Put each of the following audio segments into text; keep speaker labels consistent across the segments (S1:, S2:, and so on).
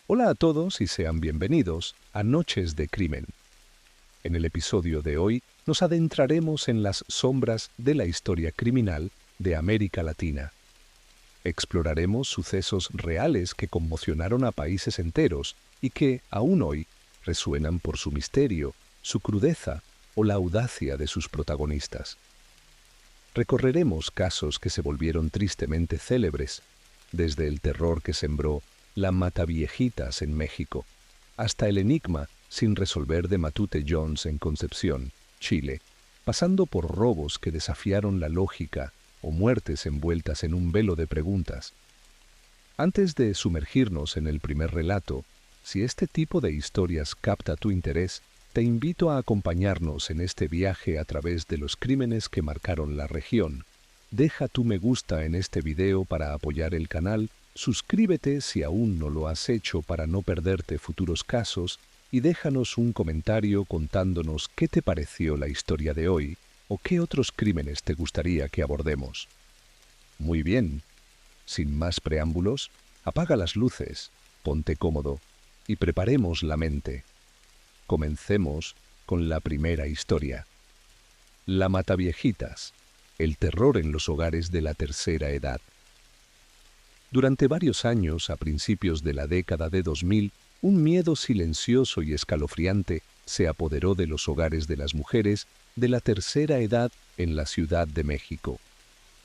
S1: Hola a todos y sean bienvenidos a Noches de Crimen. En el episodio de hoy nos adentraremos en las sombras de la historia criminal de América Latina. Exploraremos sucesos reales que conmocionaron a países enteros y que, aún hoy, resuenan por su misterio, su crudeza o la audacia de sus protagonistas. Recorreremos casos que se volvieron tristemente célebres, desde el terror que sembró la Mataviejitas en México, hasta el enigma sin resolver de Matute Jones en Concepción, Chile, pasando por robos que desafiaron la lógica o muertes envueltas en un velo de preguntas. Antes de sumergirnos en el primer relato, si este tipo de historias capta tu interés, te invito a acompañarnos en este viaje a través de los crímenes que marcaron la región. Deja tu me gusta en este video para apoyar el canal, suscríbete si aún no lo has hecho para no perderte futuros casos y déjanos un comentario contándonos qué te pareció la historia de hoy o qué otros crímenes te gustaría que abordemos. Muy bien, sin más preámbulos, apaga las luces, ponte cómodo y preparemos la mente. Comencemos con la primera historia. La Mataviejitas, el terror en los hogares de la tercera edad. Durante varios años, a principios de la década de 2000, un miedo silencioso y escalofriante se apoderó de los hogares de las mujeres de la tercera edad en la Ciudad de México.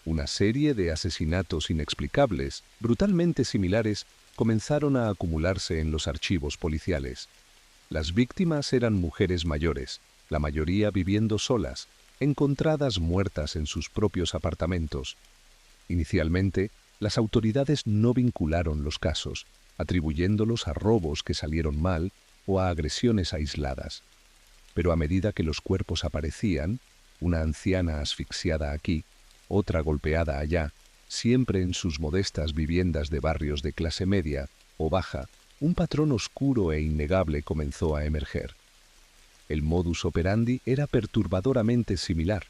S1: Una serie de asesinatos inexplicables, brutalmente similares, comenzaron a acumularse en los archivos policiales. Las víctimas eran mujeres mayores, la mayoría viviendo solas, encontradas muertas en sus propios apartamentos. Inicialmente, las autoridades no vincularon los casos, atribuyéndolos a robos que salieron mal o a agresiones aisladas. Pero a medida que los cuerpos aparecían, una anciana asfixiada aquí, otra golpeada allá, siempre en sus modestas viviendas de barrios de clase media o baja, un patrón oscuro e innegable comenzó a emerger. El modus operandi era perturbadoramente similar.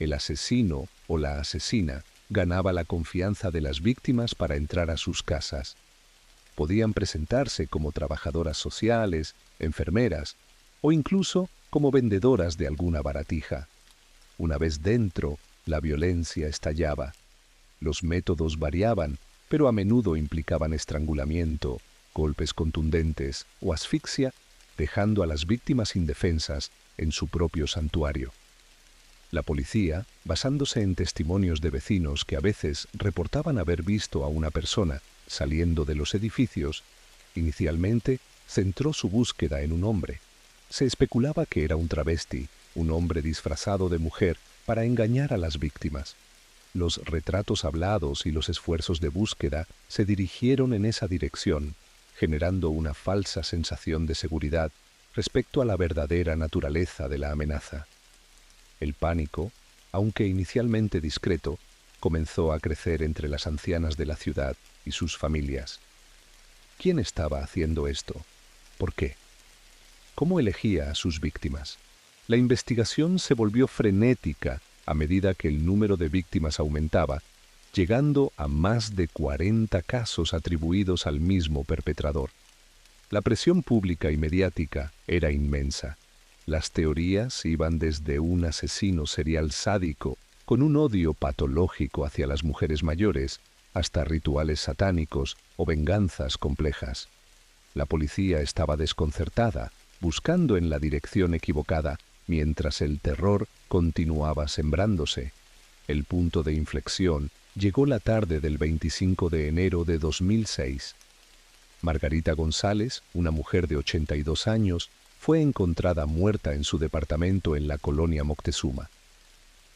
S1: El asesino o la asesina ganaba la confianza de las víctimas para entrar a sus casas. Podían presentarse como trabajadoras sociales, enfermeras o incluso como vendedoras de alguna baratija. Una vez dentro, la violencia estallaba. Los métodos variaban, pero a menudo implicaban estrangulamiento, golpes contundentes o asfixia, dejando a las víctimas indefensas en su propio santuario. La policía, basándose en testimonios de vecinos que a veces reportaban haber visto a una persona saliendo de los edificios, inicialmente centró su búsqueda en un hombre. Se especulaba que era un travesti, un hombre disfrazado de mujer para engañar a las víctimas. Los retratos hablados y los esfuerzos de búsqueda se dirigieron en esa dirección, generando una falsa sensación de seguridad respecto a la verdadera naturaleza de la amenaza. El pánico, aunque inicialmente discreto, comenzó a crecer entre las ancianas de la ciudad y sus familias. ¿Quién estaba haciendo esto? ¿Por qué? ¿Cómo elegía a sus víctimas? La investigación se volvió frenética a medida que el número de víctimas aumentaba, llegando a más de 40 casos atribuidos al mismo perpetrador. La presión pública y mediática era inmensa. Las teorías iban desde un asesino serial sádico con un odio patológico hacia las mujeres mayores hasta rituales satánicos o venganzas complejas. La policía estaba desconcertada, buscando en la dirección equivocada, mientras el terror continuaba sembrándose. El punto de inflexión llegó la tarde del 25 de enero de 2006. Margarita González, una mujer de 82 años, fue encontrada muerta en su departamento en la colonia Moctezuma.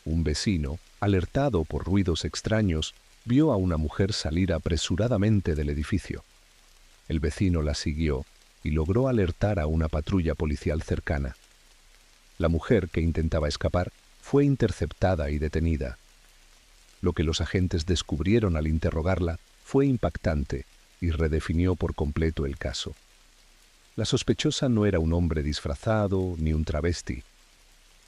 S1: Un vecino, alertado por ruidos extraños, vio a una mujer salir apresuradamente del edificio. El vecino la siguió y logró alertar a una patrulla policial cercana. La mujer, que intentaba escapar, fue interceptada y detenida. Lo que los agentes descubrieron al interrogarla fue impactante y redefinió por completo el caso. La sospechosa no era un hombre disfrazado ni un travesti.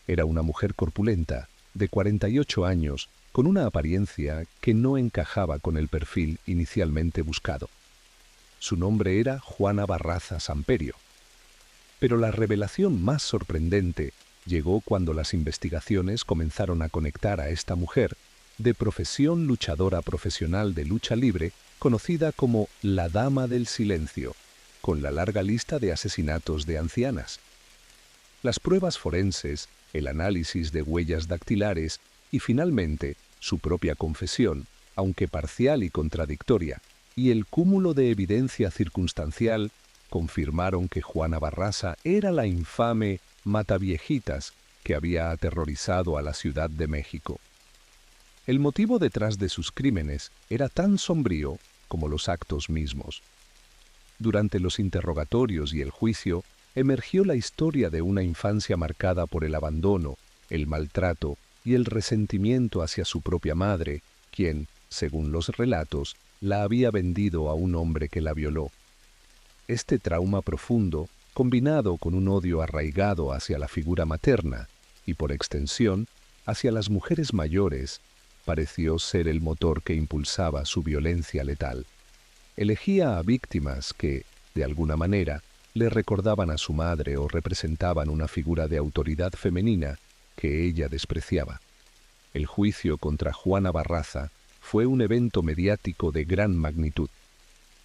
S1: Era una mujer corpulenta, de 48 años, con una apariencia que no encajaba con el perfil inicialmente buscado. Su nombre era Juana Barraza Samperio. Pero la revelación más sorprendente llegó cuando las investigaciones comenzaron a conectar a esta mujer, de profesión luchadora profesional de lucha libre, conocida como la Dama del Silencio, con la larga lista de asesinatos de ancianas. Las pruebas forenses, el análisis de huellas dactilares y finalmente su propia confesión, aunque parcial y contradictoria, y el cúmulo de evidencia circunstancial confirmaron que Juana Barraza era la infame Mataviejitas que había aterrorizado a la Ciudad de México. El motivo detrás de sus crímenes era tan sombrío como los actos mismos. Durante los interrogatorios y el juicio, emergió la historia de una infancia marcada por el abandono, el maltrato y el resentimiento hacia su propia madre, quien, según los relatos, la había vendido a un hombre que la violó. Este trauma profundo, combinado con un odio arraigado hacia la figura materna y, por extensión, hacia las mujeres mayores, pareció ser el motor que impulsaba su violencia letal. Elegía a víctimas que, de alguna manera, le recordaban a su madre o representaban una figura de autoridad femenina que ella despreciaba. El juicio contra Juana Barraza fue un evento mediático de gran magnitud.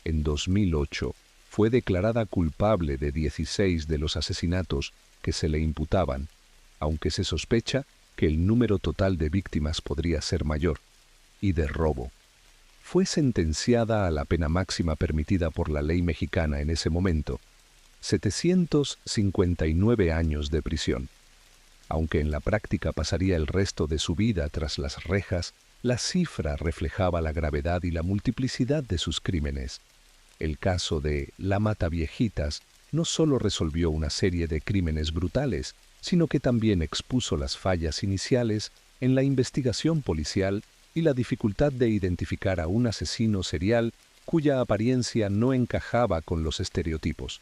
S1: En 2008 fue declarada culpable de 16 de los asesinatos que se le imputaban, aunque se sospecha que el número total de víctimas podría ser mayor, y de robo. Fue sentenciada a la pena máxima permitida por la ley mexicana en ese momento, 759 años de prisión. Aunque en la práctica pasaría el resto de su vida tras las rejas, la cifra reflejaba la gravedad y la multiplicidad de sus crímenes. El caso de la Mataviejitas no solo resolvió una serie de crímenes brutales, sino que también expuso las fallas iniciales en la investigación policial y la dificultad de identificar a un asesino serial cuya apariencia no encajaba con los estereotipos.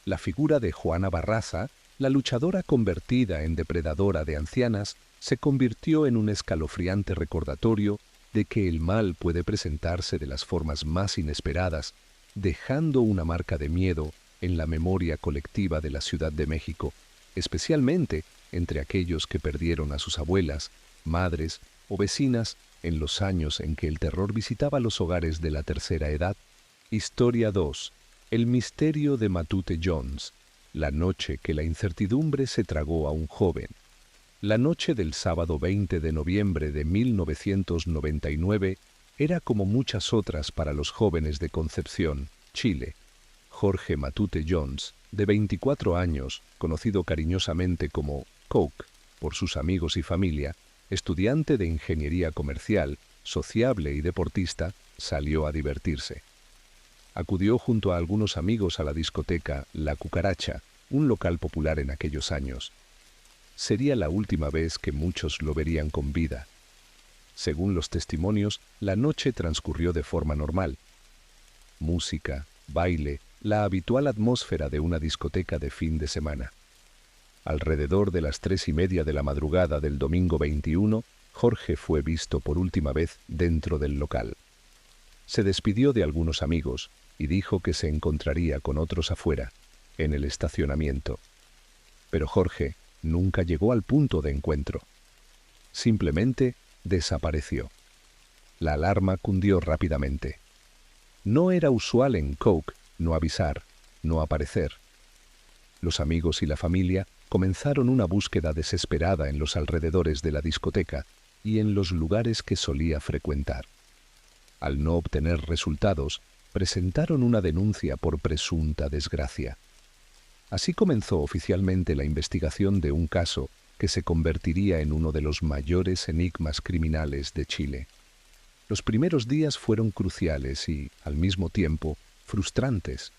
S1: La figura de Juana Barraza, la luchadora convertida en depredadora de ancianas, se convirtió en un escalofriante recordatorio de que el mal puede presentarse de las formas más inesperadas, dejando una marca de miedo en la memoria colectiva de la Ciudad de México, especialmente entre aquellos que perdieron a sus abuelas, madres o vecinas en los años en que el terror visitaba los hogares de la tercera edad. Historia 2. El misterio de Matute Jones. La noche que la incertidumbre se tragó a un joven. La noche del sábado 20 de noviembre de 1999 era como muchas otras para los jóvenes de Concepción, Chile. Jorge Matute Jones, de 24 años, conocido cariñosamente como Coke por sus amigos y familia, estudiante de ingeniería comercial, sociable y deportista, salió a divertirse. Acudió junto a algunos amigos a la discoteca La Cucaracha, un local popular en aquellos años. Sería la última vez que muchos lo verían con vida. Según los testimonios, la noche transcurrió de forma normal. Música, baile, la habitual atmósfera de una discoteca de fin de semana. Alrededor de las 3:30 de la madrugada del domingo 21, Jorge fue visto por última vez dentro del local. Se despidió de algunos amigos y dijo que se encontraría con otros afuera, en el estacionamiento. Pero Jorge nunca llegó al punto de encuentro. Simplemente desapareció. La alarma cundió rápidamente. No era usual en Coke no avisar, no aparecer. Los amigos y la familia comenzaron una búsqueda desesperada en los alrededores de la discoteca y en los lugares que solía frecuentar. Al no obtener resultados, presentaron una denuncia por presunta desgracia. Así comenzó oficialmente la investigación de un caso que se convertiría en uno de los mayores enigmas criminales de Chile. Los primeros días fueron cruciales y, al mismo tiempo, frustrantes.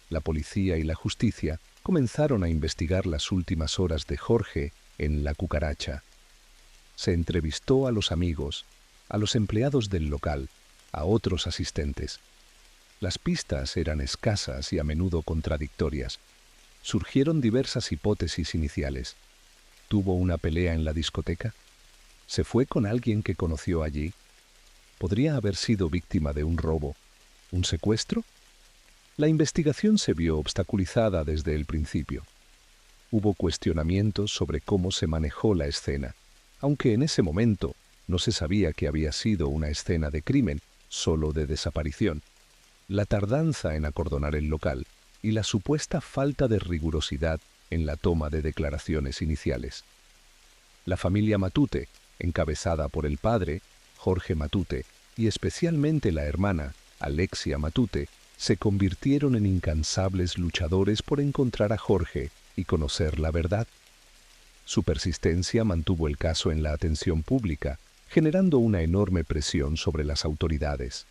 S1: La policía y la justicia comenzaron a investigar las últimas horas de Jorge en La Cucaracha. Se entrevistó a los amigos, a los empleados del local, a otros asistentes. Las pistas eran escasas y a menudo contradictorias. Surgieron diversas hipótesis iniciales. ¿Tuvo una pelea en la discoteca? ¿Se fue con alguien que conoció allí? ¿Podría haber sido víctima de un robo? ¿Un secuestro? la investigación se vio obstaculizada desde el principio. Hubo cuestionamientos sobre cómo se manejó la escena, aunque en ese momento no se sabía que había sido una escena de crimen, solo de desaparición. La tardanza en acordonar el local y la supuesta falta de rigurosidad en la toma de declaraciones iniciales. La familia Matute, encabezada por el padre, Jorge Matute, y especialmente la hermana, Alexia Matute, se convirtieron en incansables luchadores por encontrar a Jorge y conocer la verdad. Su persistencia mantuvo el caso en la atención pública, generando una enorme presión sobre las autoridades.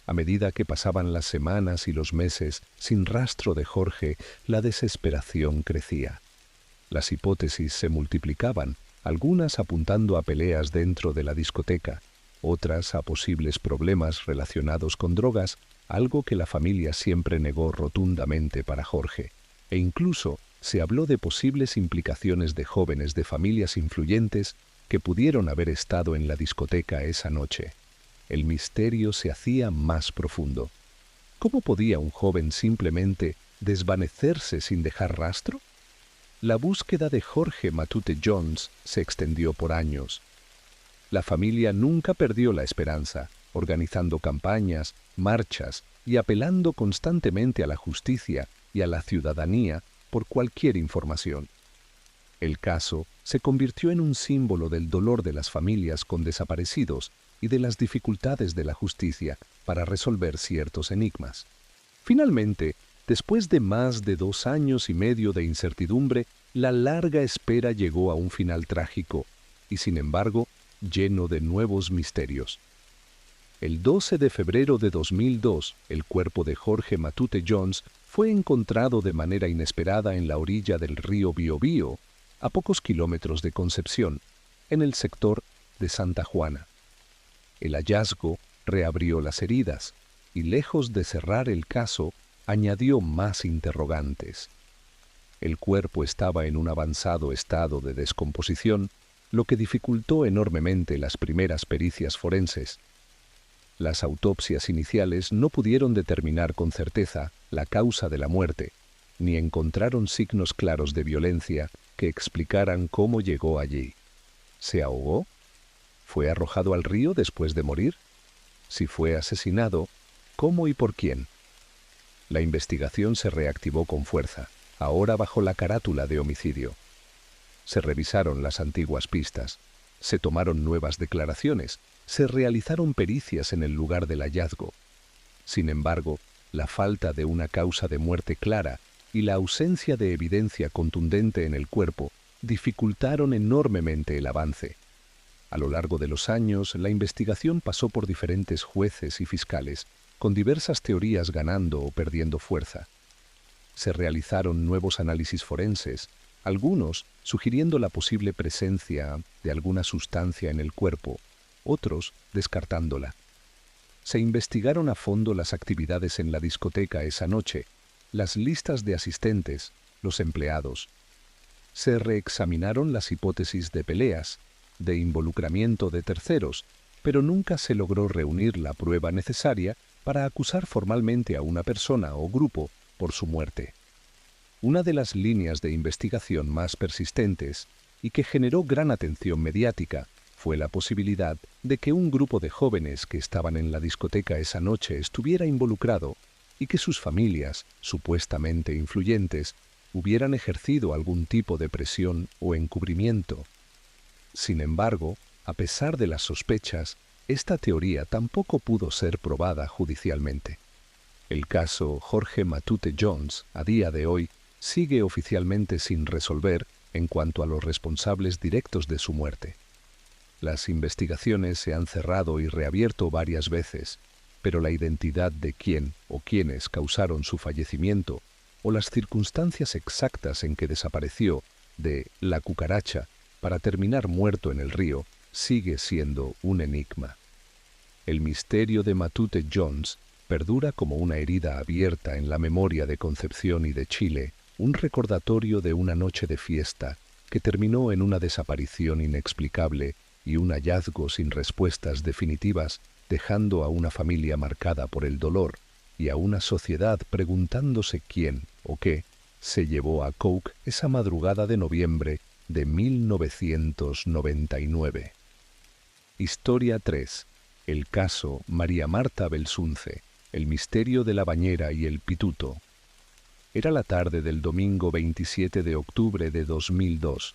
S1: A medida que pasaban las semanas y los meses sin rastro de Jorge, la desesperación crecía. Las hipótesis se multiplicaban, algunas apuntando a peleas dentro de la discoteca, otras a posibles problemas relacionados con drogas, algo que la familia siempre negó rotundamente para Jorge, e incluso se habló de posibles implicaciones de jóvenes de familias influyentes que pudieron haber estado en la discoteca esa noche. El misterio se hacía más profundo. ¿Cómo podía un joven simplemente desvanecerse sin dejar rastro? La búsqueda de Jorge Matute Jones se extendió por años. La familia nunca perdió la esperanza, organizando campañas, marchas y apelando constantemente a la justicia y a la ciudadanía por cualquier información. El caso se convirtió en un símbolo del dolor de las familias con desaparecidos y de las dificultades de la justicia para resolver ciertos enigmas. Finalmente, después de más de 2 años y medio de incertidumbre, la larga espera llegó a un final trágico y, sin embargo, lleno de nuevos misterios. El 12 de febrero de 2002, el cuerpo de Jorge Matute Jones fue encontrado de manera inesperada en la orilla del río Biobío, a pocos kilómetros de Concepción, en el sector de Santa Juana. El hallazgo reabrió las heridas y, lejos de cerrar el caso, añadió más interrogantes. El cuerpo estaba en un avanzado estado de descomposición, lo que dificultó enormemente las primeras pericias forenses. Las autopsias iniciales no pudieron determinar con certeza la causa de la muerte, ni encontraron signos claros de violencia que explicaran cómo llegó allí. ¿Se ahogó? ¿Fue arrojado al río después de morir? Si fue asesinado, ¿cómo y por quién? La investigación se reactivó con fuerza, ahora bajo la carátula de homicidio. Se revisaron las antiguas pistas, se tomaron nuevas declaraciones, se realizaron pericias en el lugar del hallazgo. Sin embargo, la falta de una causa de muerte clara y la ausencia de evidencia contundente en el cuerpo dificultaron enormemente el avance. A lo largo de los años, la investigación pasó por diferentes jueces y fiscales, con diversas teorías ganando o perdiendo fuerza. Se realizaron nuevos análisis forenses, algunos sugiriendo la posible presencia de alguna sustancia en el cuerpo, otros descartándola. Se investigaron a fondo las actividades en la discoteca esa noche, las listas de asistentes, los empleados. Se reexaminaron las hipótesis de peleas, de involucramiento de terceros, pero nunca se logró reunir la prueba necesaria para acusar formalmente a una persona o grupo por su muerte. Una de las líneas de investigación más persistentes y que generó gran atención mediática fue la posibilidad de que un grupo de jóvenes que estaban en la discoteca esa noche estuviera involucrado y que sus familias, supuestamente influyentes, hubieran ejercido algún tipo de presión o encubrimiento. Sin embargo, a pesar de las sospechas, esta teoría tampoco pudo ser probada judicialmente. El caso Jorge Matute Jones, a día de hoy, sigue oficialmente sin resolver en cuanto a los responsables directos de su muerte. Las investigaciones se han cerrado y reabierto varias veces, pero la identidad de quién o quiénes causaron su fallecimiento o las circunstancias exactas en que desapareció de la cucaracha para terminar muerto en el río sigue siendo un enigma. El misterio de Matute Jones perdura como una herida abierta en la memoria de Concepción y de Chile, un recordatorio de una noche de fiesta que terminó en una desaparición inexplicable y un hallazgo sin respuestas definitivas, dejando a una familia marcada por el dolor, y a una sociedad preguntándose quién o qué se llevó a Coke esa madrugada de noviembre de 1999. Historia 3. El caso María Marta Belsunce, el misterio de la bañera y el pituto. Era la tarde del domingo 27 de octubre de 2002.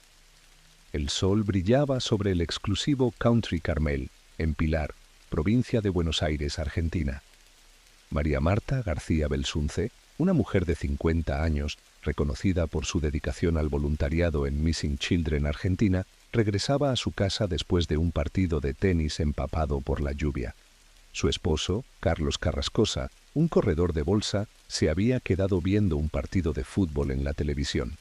S1: El sol brillaba sobre el exclusivo Country Carmel, en Pilar, provincia de Buenos Aires, Argentina. María Marta García Belsunce, una mujer de 50 años, reconocida por su dedicación al voluntariado en Missing Children Argentina, regresaba a su casa después de un partido de tenis empapado por la lluvia. Su esposo, Carlos Carrascosa, un corredor de bolsa, se había quedado viendo un partido de fútbol en la televisión.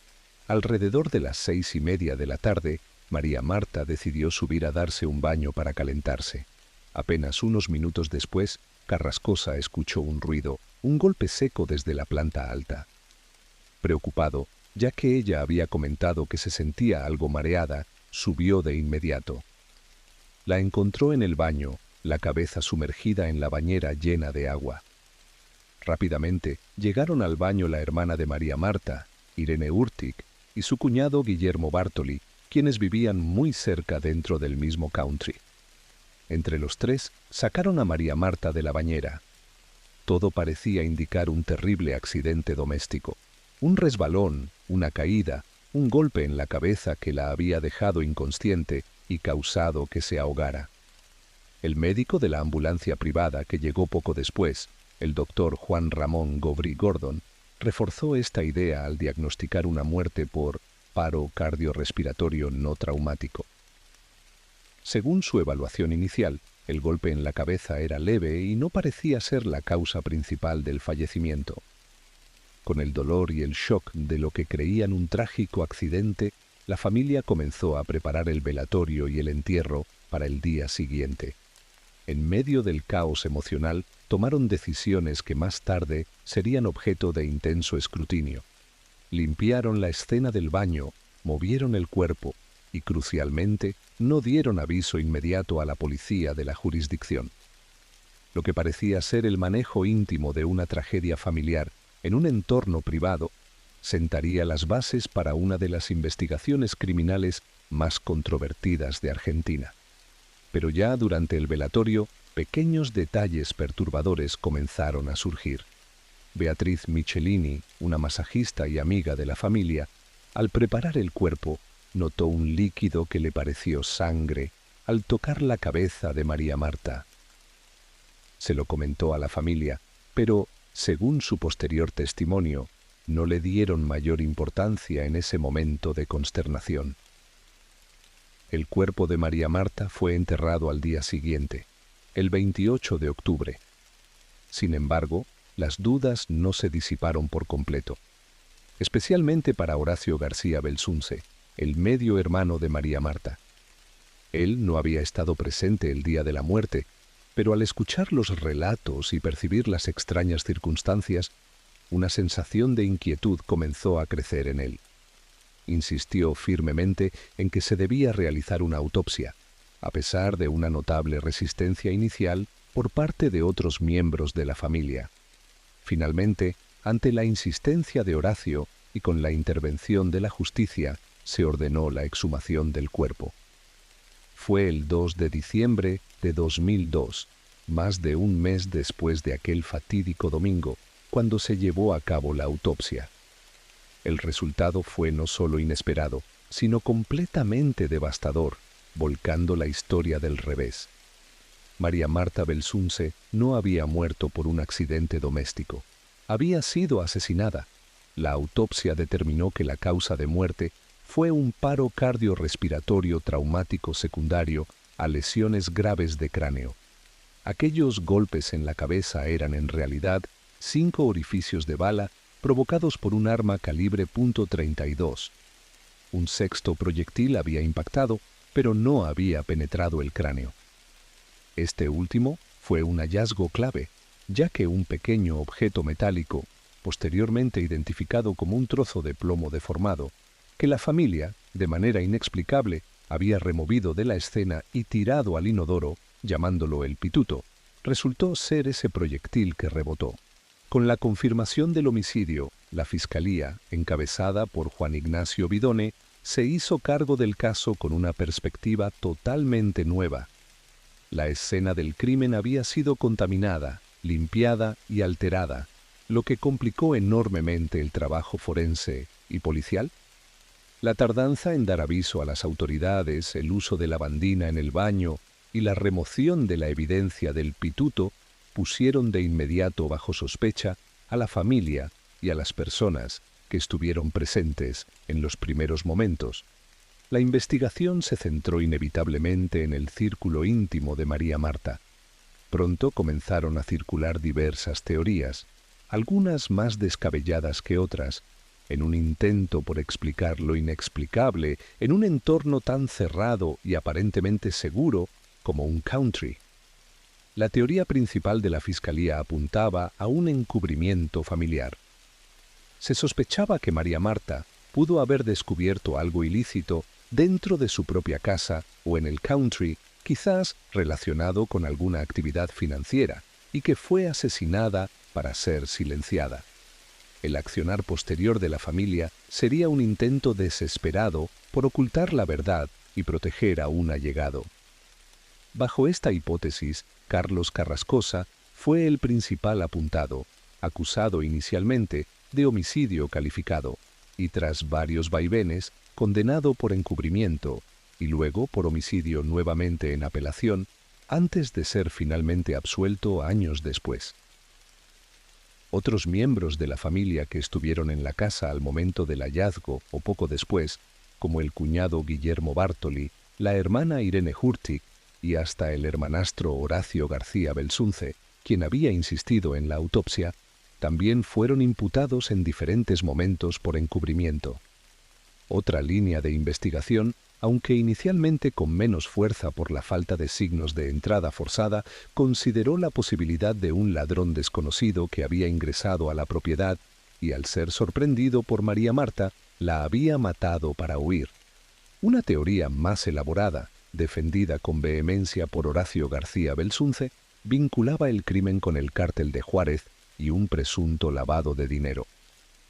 S1: Alrededor de las 6:30 de la tarde, María Marta decidió subir a darse un baño para calentarse. Apenas unos minutos después, Carrascosa escuchó un ruido, un golpe seco desde la planta alta. Preocupado, ya que ella había comentado que se sentía algo mareada, subió de inmediato. La encontró en el baño, la cabeza sumergida en la bañera llena de agua. Rápidamente llegaron al baño la hermana de María Marta, Irene Urtic, y su cuñado Guillermo Bartoli, quienes vivían muy cerca dentro del mismo country. Entre los tres sacaron a María Marta de la bañera. Todo parecía indicar un terrible accidente doméstico. Un resbalón, una caída, un golpe en la cabeza que la había dejado inconsciente y causado que se ahogara. El médico de la ambulancia privada que llegó poco después, el doctor Juan Ramón Gobri Gordon, reforzó esta idea al diagnosticar una muerte por paro cardiorrespiratorio no traumático. Según su evaluación inicial, el golpe en la cabeza era leve y no parecía ser la causa principal del fallecimiento. Con el dolor y el shock de lo que creían un trágico accidente, la familia comenzó a preparar el velatorio y el entierro para el día siguiente. En medio del caos emocional, tomaron decisiones que más tarde serían objeto de intenso escrutinio. Limpiaron la escena del baño, movieron el cuerpo y, crucialmente, no dieron aviso inmediato a la policía de la jurisdicción. Lo que parecía ser el manejo íntimo de una tragedia familiar en un entorno privado sentaría las bases para una de las investigaciones criminales más controvertidas de Argentina. Pero ya durante el velatorio, pequeños detalles perturbadores comenzaron a surgir. Beatriz Michelini, una masajista y amiga de la familia, al preparar el cuerpo, notó un líquido que le pareció sangre al tocar la cabeza de María Marta. Se lo comentó a la familia, pero, según su posterior testimonio, no le dieron mayor importancia en ese momento de consternación. El cuerpo de María Marta fue enterrado al día siguiente, el 28 de octubre. Sin embargo, las dudas no se disiparon por completo, especialmente para Horacio García Belsunce, el medio hermano de María Marta. Él no había estado presente el día de la muerte, pero al escuchar los relatos y percibir las extrañas circunstancias, una sensación de inquietud comenzó a crecer en él. Insistió firmemente en que se debía realizar una autopsia, a pesar de una notable resistencia inicial por parte de otros miembros de la familia. Finalmente, ante la insistencia de Horacio y con la intervención de la justicia, se ordenó la exhumación del cuerpo. Fue el 2 de diciembre de 2002, más de un mes después de aquel fatídico domingo, cuando se llevó a cabo la autopsia. El resultado fue no solo inesperado, sino completamente devastador, volcando la historia del revés. María Marta Belsunce no había muerto por un accidente doméstico. Había sido asesinada. La autopsia determinó que la causa de muerte fue un paro cardiorrespiratorio traumático secundario a lesiones graves de cráneo. Aquellos golpes en la cabeza eran en realidad 5 orificios de bala provocados por un arma calibre .32. Un sexto proyectil había impactado, pero no había penetrado el cráneo. Este último fue un hallazgo clave, ya que un pequeño objeto metálico, posteriormente identificado como un trozo de plomo deformado, que la familia, de manera inexplicable, había removido de la escena y tirado al inodoro, llamándolo el pituto, resultó ser ese proyectil que rebotó. Con la confirmación del homicidio, la Fiscalía, encabezada por Juan Ignacio Vidone, se hizo cargo del caso con una perspectiva totalmente nueva. La escena del crimen había sido contaminada, limpiada y alterada, lo que complicó enormemente el trabajo forense y policial. La tardanza en dar aviso a las autoridades, el uso de lavandina en el baño y la remoción de la evidencia del pituto pusieron de inmediato bajo sospecha a la familia y a las personas que estuvieron presentes en los primeros momentos. La investigación se centró inevitablemente en el círculo íntimo de María Marta. Pronto comenzaron a circular diversas teorías, algunas más descabelladas que otras, en un intento por explicar lo inexplicable en un entorno tan cerrado y aparentemente seguro como un country. La teoría principal de la Fiscalía apuntaba a un encubrimiento familiar. Se sospechaba que María Marta pudo haber descubierto algo ilícito dentro de su propia casa o en el country, quizás relacionado con alguna actividad financiera, y que fue asesinada para ser silenciada. El accionar posterior de la familia sería un intento desesperado por ocultar la verdad y proteger a un allegado. Bajo esta hipótesis, Carlos Carrascosa fue el principal apuntado, acusado inicialmente de homicidio calificado y tras varios vaivenes, condenado por encubrimiento y luego por homicidio nuevamente en apelación, antes de ser finalmente absuelto años después. Otros miembros de la familia que estuvieron en la casa al momento del hallazgo o poco después, como el cuñado Guillermo Bartoli, la hermana Irene Hurtig y hasta el hermanastro Horacio García Belsunce, quien había insistido en la autopsia, también fueron imputados en diferentes momentos por encubrimiento. Otra línea de investigación, aunque inicialmente con menos fuerza por la falta de signos de entrada forzada, consideró la posibilidad de un ladrón desconocido que había ingresado a la propiedad y, al ser sorprendido por María Marta, la había matado para huir. Una teoría más elaborada, defendida con vehemencia por Horacio García Belsunce, vinculaba el crimen con el cártel de Juárez y un presunto lavado de dinero.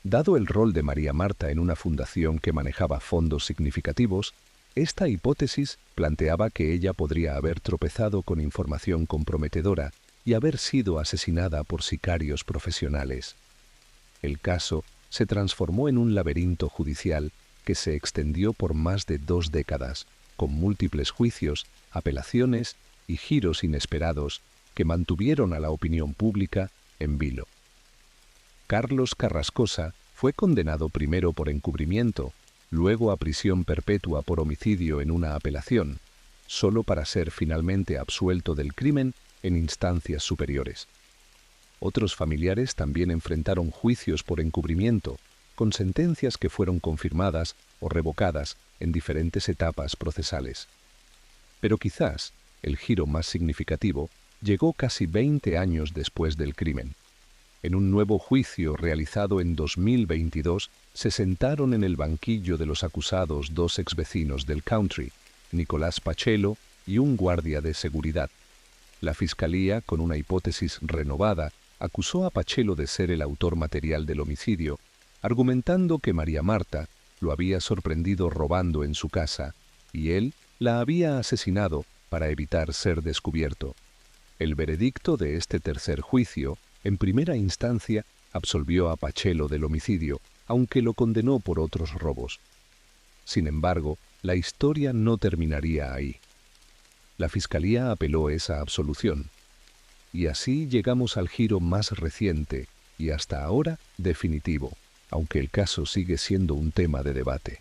S1: Dado el rol de María Marta en una fundación que manejaba fondos significativos, esta hipótesis planteaba que ella podría haber tropezado con información comprometedora y haber sido asesinada por sicarios profesionales. El caso se transformó en un laberinto judicial que se extendió por más de 2 décadas, con múltiples juicios, apelaciones y giros inesperados que mantuvieron a la opinión pública en vilo. Carlos Carrascosa fue condenado primero por encubrimiento, luego a prisión perpetua por homicidio en una apelación, solo para ser finalmente absuelto del crimen en instancias superiores. Otros familiares también enfrentaron juicios por encubrimiento, con sentencias que fueron confirmadas o revocadas en diferentes etapas procesales. Pero quizás el giro más significativo llegó casi 20 años después del crimen. En un nuevo juicio realizado en 2022, se sentaron en el banquillo de los acusados 2 exvecinos del country, Nicolás Pachelo y un guardia de seguridad. La Fiscalía, con una hipótesis renovada, acusó a Pachelo de ser el autor material del homicidio, argumentando que María Marta lo había sorprendido robando en su casa y él la había asesinado para evitar ser descubierto. El veredicto de este tercer juicio, en primera instancia, absolvió a Pachelo del homicidio, aunque lo condenó por otros robos. Sin embargo, la historia no terminaría ahí. La Fiscalía apeló esa absolución. Y así llegamos al giro más reciente y hasta ahora definitivo, aunque el caso sigue siendo un tema de debate.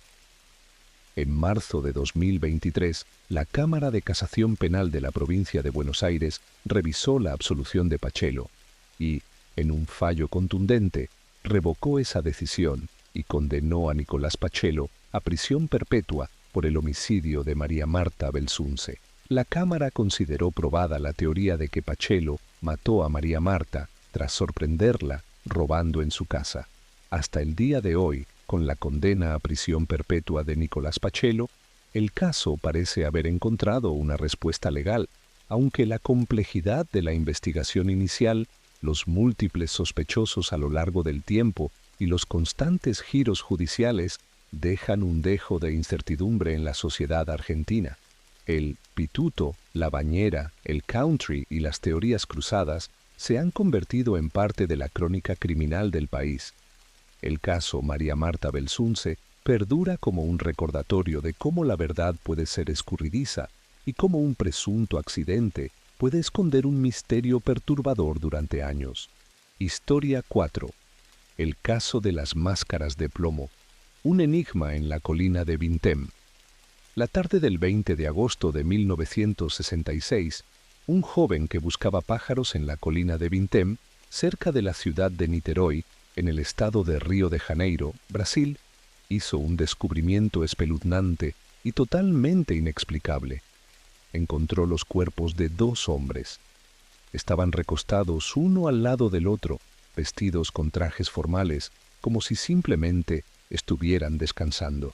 S1: En marzo de 2023, la Cámara de Casación Penal de la provincia de Buenos Aires revisó la absolución de Pachelo y, en un fallo contundente, revocó esa decisión y condenó a Nicolás Pachelo a prisión perpetua por el homicidio de María Marta Belsunce. La Cámara consideró probada la teoría de que Pachelo mató a María Marta tras sorprenderla robando en su casa. Hasta el día de hoy, con la condena a prisión perpetua de Nicolás Pachelo, el caso parece haber encontrado una respuesta legal, aunque la complejidad de la investigación inicial Los múltiples sospechosos a lo largo del tiempo y los constantes giros judiciales dejan un dejo de incertidumbre en la sociedad argentina. El pituto, la bañera, el country y las teorías cruzadas se han convertido en parte de la crónica criminal del país. El caso María Marta Belsunce perdura como un recordatorio de cómo la verdad puede ser escurridiza y cómo un presunto accidente puede esconder un misterio perturbador durante años. Historia 4. El caso de las máscaras de plomo. Un enigma en la colina de Vintem. La tarde del 20 de agosto de 1966, un joven que buscaba pájaros en la colina de Vintem, cerca de la ciudad de Niterói, en el estado de Río de Janeiro, Brasil, hizo un descubrimiento espeluznante y totalmente inexplicable. Encontró los cuerpos de 2 hombres. Estaban recostados uno al lado del otro, vestidos con trajes formales, como si simplemente estuvieran descansando.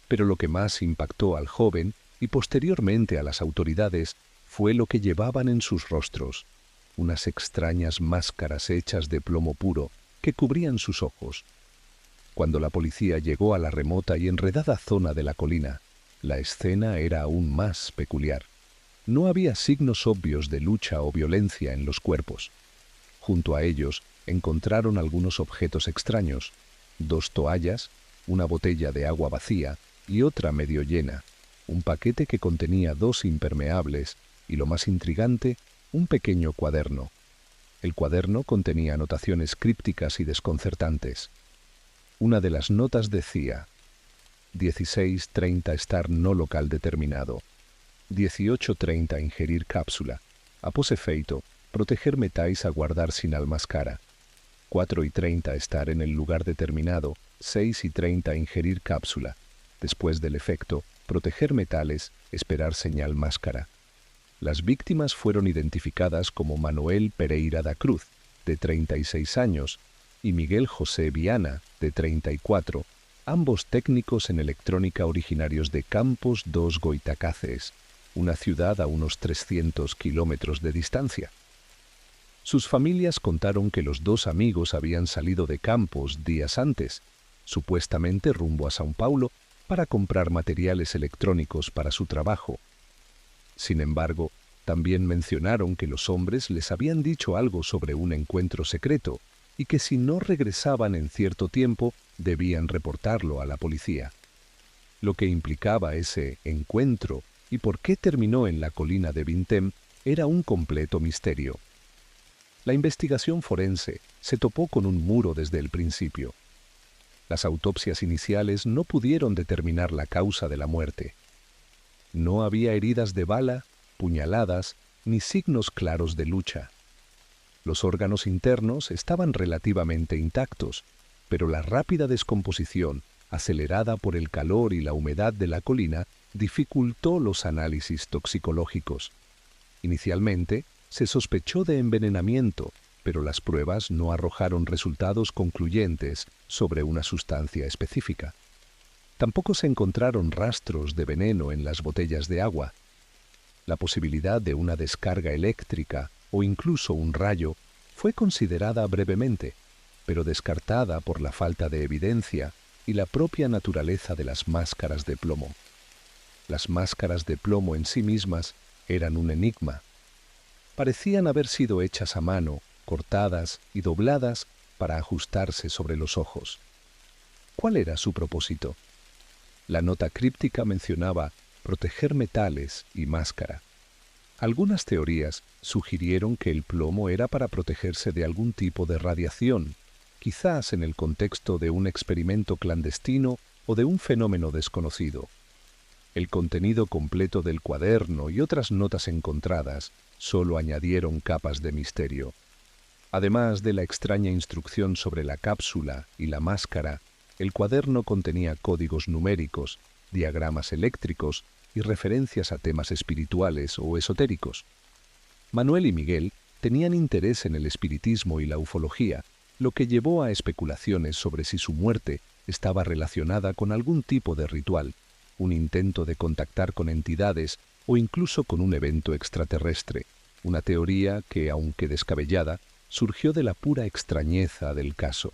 S1: Pero lo que más impactó al joven y posteriormente a las autoridades fue lo que llevaban en sus rostros, unas extrañas máscaras hechas de plomo puro que cubrían sus ojos. Cuando la policía llegó a la remota y enredada zona de la colina, la escena era aún más peculiar. No había signos obvios de lucha o violencia en los cuerpos. Junto a ellos encontraron algunos objetos extraños, 2 toallas, una botella de agua vacía y otra medio llena, un paquete que contenía 2 impermeables y, lo más intrigante, un pequeño cuaderno. El cuaderno contenía anotaciones crípticas y desconcertantes. Una de las notas decía: 16:30 estar no local determinado, 18:30 ingerir cápsula, após efeito, proteger metais a guardar sin almascara, 4:30 estar en el lugar determinado, 6:30 ingerir cápsula, después del efecto, proteger metales, esperar señal máscara. Las víctimas fueron identificadas como Manuel Pereira da Cruz, de 36 años, y Miguel José Viana, de 34, ambos técnicos en electrónica originarios de Campos dos Goitacazes, una ciudad a unos 300 kilómetros de distancia. Sus familias contaron que los 2 amigos habían salido de Campos días antes, supuestamente rumbo a São Paulo, para comprar materiales electrónicos para su trabajo. Sin embargo, también mencionaron que los hombres les habían dicho algo sobre un encuentro secreto y que si no regresaban en cierto tiempo, debían reportarlo a la policía. Lo que implicaba ese encuentro y por qué terminó en la colina de Vintem era un completo misterio. La investigación forense se topó con un muro desde el principio. Las autopsias iniciales no pudieron determinar la causa de la muerte. No había heridas de bala, puñaladas, ni signos claros de lucha. Los órganos internos estaban relativamente intactos, pero la rápida descomposición, acelerada por el calor y la humedad de la colina, dificultó los análisis toxicológicos. Inicialmente, se sospechó de envenenamiento, pero las pruebas no arrojaron resultados concluyentes sobre una sustancia específica. Tampoco se encontraron rastros de veneno en las botellas de agua. La posibilidad de una descarga eléctrica o incluso un rayo fue considerada brevemente, pero descartada por la falta de evidencia y la propia naturaleza de las máscaras de plomo. Las máscaras de plomo en sí mismas eran un enigma. Parecían haber sido hechas a mano, cortadas y dobladas para ajustarse sobre los ojos. ¿Cuál era su propósito? La nota críptica mencionaba proteger metales y máscara. Algunas teorías sugirieron que el plomo era para protegerse de algún tipo de radiación, quizás en el contexto de un experimento clandestino o de un fenómeno desconocido. El contenido completo del cuaderno y otras notas encontradas solo añadieron capas de misterio. Además de la extraña instrucción sobre la cápsula y la máscara, el cuaderno contenía códigos numéricos, diagramas eléctricos y referencias a temas espirituales o esotéricos. Manuel y Miguel tenían interés en el espiritismo y la ufología, lo que llevó a especulaciones sobre si su muerte estaba relacionada con algún tipo de ritual, un intento de contactar con entidades o incluso con un evento extraterrestre, una teoría que, aunque descabellada, surgió de la pura extrañeza del caso.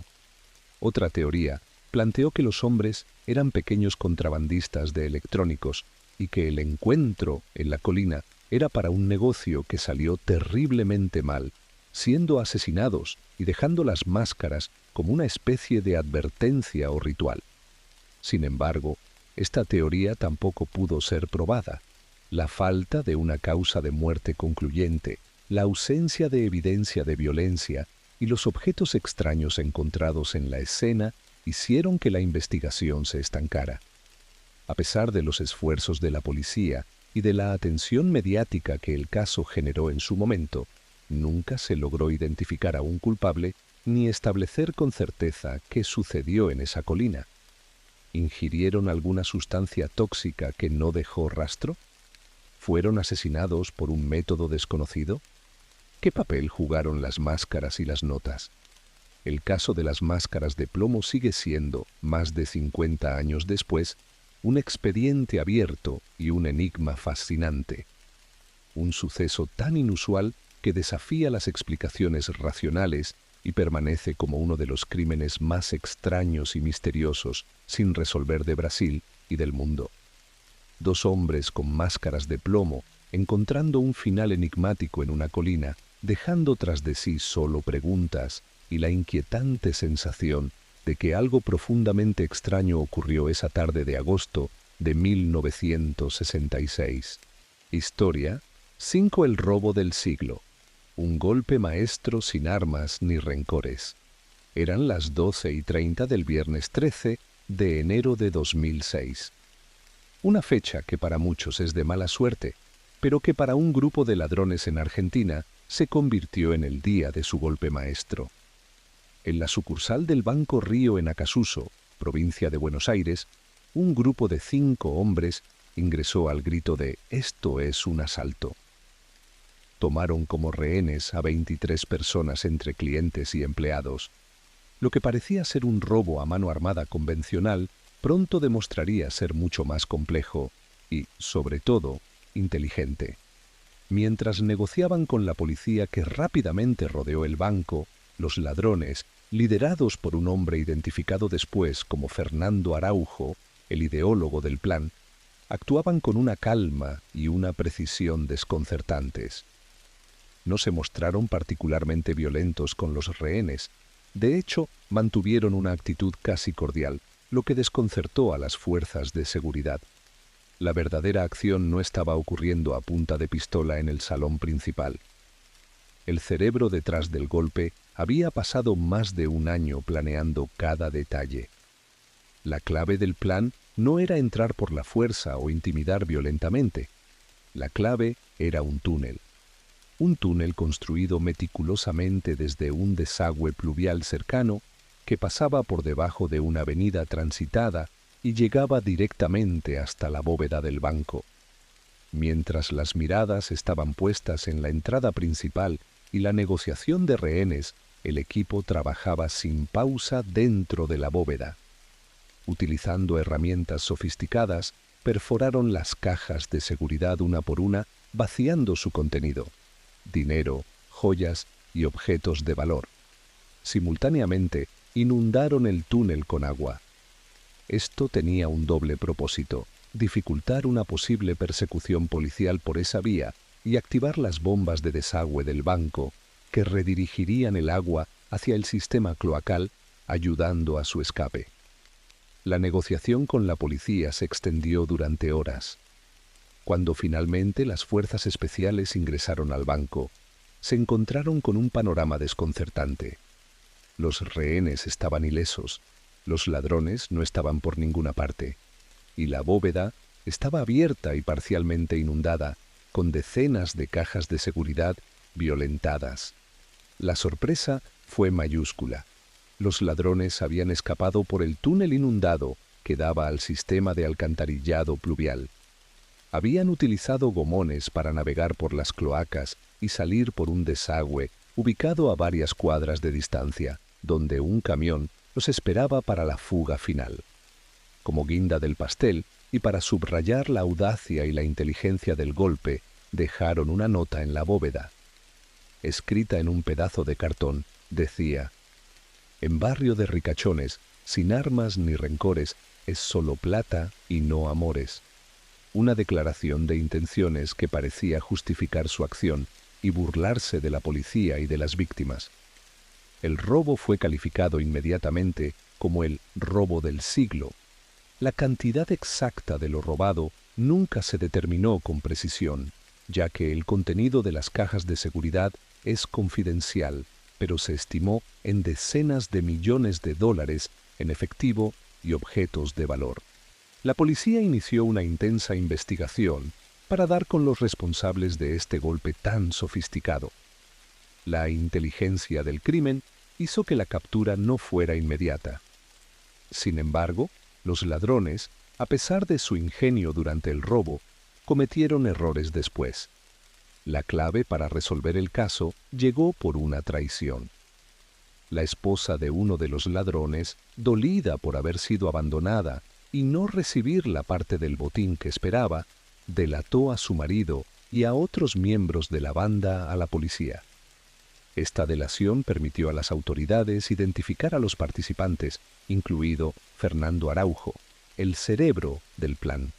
S1: Otra teoría planteó que los hombres eran pequeños contrabandistas de electrónicos y que el encuentro en la colina era para un negocio que salió terriblemente mal, siendo asesinados y dejando las máscaras como una especie de advertencia o ritual. Sin embargo, esta teoría tampoco pudo ser probada. La falta de una causa de muerte concluyente, la ausencia de evidencia de violencia y los objetos extraños encontrados en la escena hicieron que la investigación se estancara. A pesar de los esfuerzos de la policía y de la atención mediática que el caso generó en su momento, nunca se logró identificar a un culpable ni establecer con certeza qué sucedió en esa colina. ¿Ingirieron alguna sustancia tóxica que no dejó rastro? ¿Fueron asesinados por un método desconocido? ¿Qué papel jugaron las máscaras y las notas? El caso de las máscaras de plomo sigue siendo, más de 50 años después, un expediente abierto y un enigma fascinante. Un suceso tan inusual que desafía las explicaciones racionales y permanece como uno de los crímenes más extraños y misteriosos sin resolver de Brasil y del mundo. Dos hombres con máscaras de plomo encontrando un final enigmático en una colina, dejando tras de sí solo preguntas y la inquietante sensación de que algo profundamente extraño ocurrió esa tarde de agosto de 1966. Historia 5. El robo del siglo. Un golpe maestro sin armas ni rencores. Eran las 12:30 del viernes 13 de enero de 2006. Una fecha que para muchos es de mala suerte, pero que para un grupo de ladrones en Argentina se convirtió en el día de su golpe maestro. En la sucursal del Banco Río en Acasuso, provincia de Buenos Aires, un grupo de 5 hombres ingresó al grito de «Esto es un asalto». Tomaron como rehenes a 23 personas entre clientes y empleados. Lo que parecía ser un robo a mano armada convencional pronto demostraría ser mucho más complejo y, sobre todo, inteligente. Mientras negociaban con la policía que rápidamente rodeó el banco, los ladrones, liderados por un hombre identificado después como Fernando Araujo, el ideólogo del plan, actuaban con una calma y una precisión desconcertantes. No se mostraron particularmente violentos con los rehenes. De hecho, mantuvieron una actitud casi cordial, lo que desconcertó a las fuerzas de seguridad. La verdadera acción no estaba ocurriendo a punta de pistola en el salón principal. El cerebro detrás del golpe había pasado más de un año planeando cada detalle. La clave del plan no era entrar por la fuerza o intimidar violentamente. La clave era un túnel. Un túnel construido meticulosamente desde un desagüe pluvial cercano que pasaba por debajo de una avenida transitada y llegaba directamente hasta la bóveda del banco. Mientras las miradas estaban puestas en la entrada principal y la negociación de rehenes, el equipo trabajaba sin pausa dentro de la bóveda. Utilizando herramientas sofisticadas, perforaron las cajas de seguridad una por una, vaciando su contenido: dinero, joyas y objetos de valor. Simultáneamente, inundaron el túnel con agua. Esto tenía un doble propósito: dificultar una posible persecución policial por esa vía y activar las bombas de desagüe del banco, que redirigirían el agua hacia el sistema cloacal, ayudando a su escape. La negociación con la policía se extendió durante horas. Cuando finalmente las fuerzas especiales ingresaron al banco, se encontraron con un panorama desconcertante. Los rehenes estaban ilesos, los ladrones no estaban por ninguna parte, y la bóveda estaba abierta y parcialmente inundada, con decenas de cajas de seguridad violentadas. La sorpresa fue mayúscula. Los ladrones habían escapado por el túnel inundado que daba al sistema de alcantarillado pluvial. Habían utilizado gomones para navegar por las cloacas y salir por un desagüe ubicado a varias cuadras de distancia, donde un camión los esperaba para la fuga final. Como guinda del pastel, y para subrayar la audacia y la inteligencia del golpe, dejaron una nota en la bóveda. escrita en un pedazo de cartón, decía: «En barrio de ricachones, sin armas ni rencores, es solo plata y no amores». Una declaración de intenciones que parecía justificar su acción y burlarse de la policía y de las víctimas. El robo fue calificado inmediatamente como el robo del siglo. La cantidad exacta de lo robado nunca se determinó con precisión, ya que el contenido de las cajas de seguridad es confidencial, pero se estimó en decenas de millones de dólares en efectivo y objetos de valor. La policía inició una intensa investigación para dar con los responsables de este golpe tan sofisticado. La inteligencia del crimen hizo que la captura no fuera inmediata. Sin embargo, los ladrones, a pesar de su ingenio durante el robo, cometieron errores después. La clave para resolver el caso llegó por una traición. La esposa de uno de los ladrones, dolida por haber sido abandonada y no recibir la parte del botín que esperaba, delató a su marido y a otros miembros de la banda a la policía. Esta delación permitió a las autoridades identificar a los participantes, incluido Fernando Araujo, el cerebro del plan.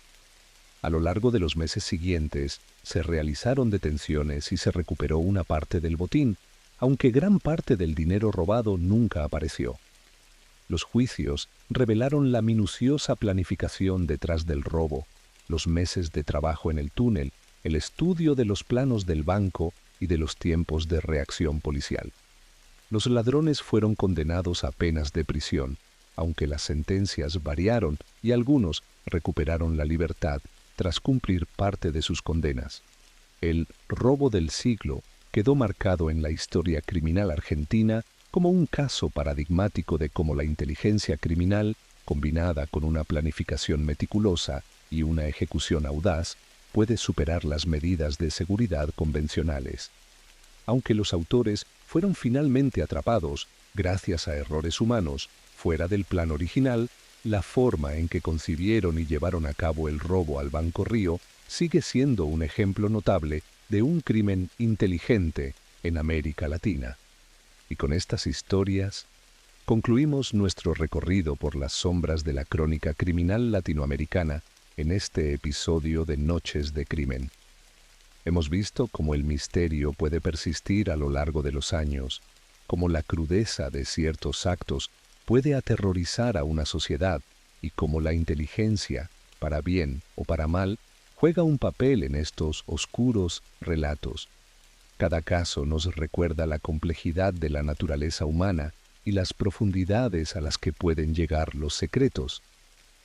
S1: A lo largo de los meses siguientes, se realizaron detenciones y se recuperó una parte del botín, aunque gran parte del dinero robado nunca apareció. Los juicios revelaron la minuciosa planificación detrás del robo, los meses de trabajo en el túnel, el estudio de los planos del banco y de los tiempos de reacción policial. Los ladrones fueron condenados a penas de prisión, aunque las sentencias variaron y algunos recuperaron la libertad tras cumplir parte de sus condenas. El robo del siglo quedó marcado en la historia criminal argentina como un caso paradigmático de cómo la inteligencia criminal, combinada con una planificación meticulosa y una ejecución audaz, puede superar las medidas de seguridad convencionales. Aunque los autores fueron finalmente atrapados gracias a errores humanos fuera del plan original, la forma en que concibieron y llevaron a cabo el robo al Banco Río sigue siendo un ejemplo notable de un crimen inteligente en América Latina. Y con estas historias concluimos nuestro recorrido por las sombras de la crónica criminal latinoamericana en este episodio de Noches de Crimen. Hemos visto cómo el misterio puede persistir a lo largo de los años, cómo la crudeza de ciertos actos puede aterrorizar a una sociedad y cómo la inteligencia, para bien o para mal, juega un papel en estos oscuros relatos. Cada caso nos recuerda la complejidad de la naturaleza humana y las profundidades a las que pueden llegar los secretos.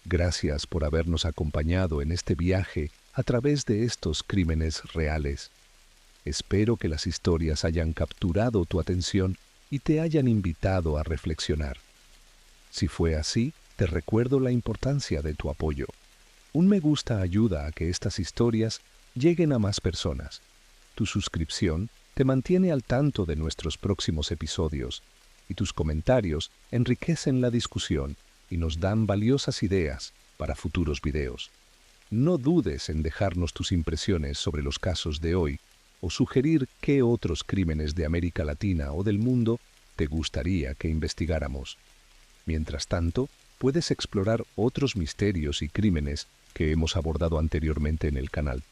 S1: Gracias por habernos acompañado en este viaje a través de estos crímenes reales. Espero que las historias hayan capturado tu atención y te hayan invitado a reflexionar. Si fue así, te recuerdo la importancia de tu apoyo. Un me gusta ayuda a que estas historias lleguen a más personas. Tu suscripción te mantiene al tanto de nuestros próximos episodios y tus comentarios enriquecen la discusión y nos dan valiosas ideas para futuros videos. No dudes en dejarnos tus impresiones sobre los casos de hoy o sugerir qué otros crímenes de América Latina o del mundo te gustaría que investigáramos. Mientras tanto, puedes explorar otros misterios y crímenes que hemos abordado anteriormente en el canal.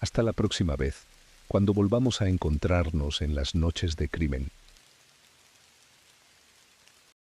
S1: Hasta la próxima vez, cuando volvamos a encontrarnos en las Noches de Crimen.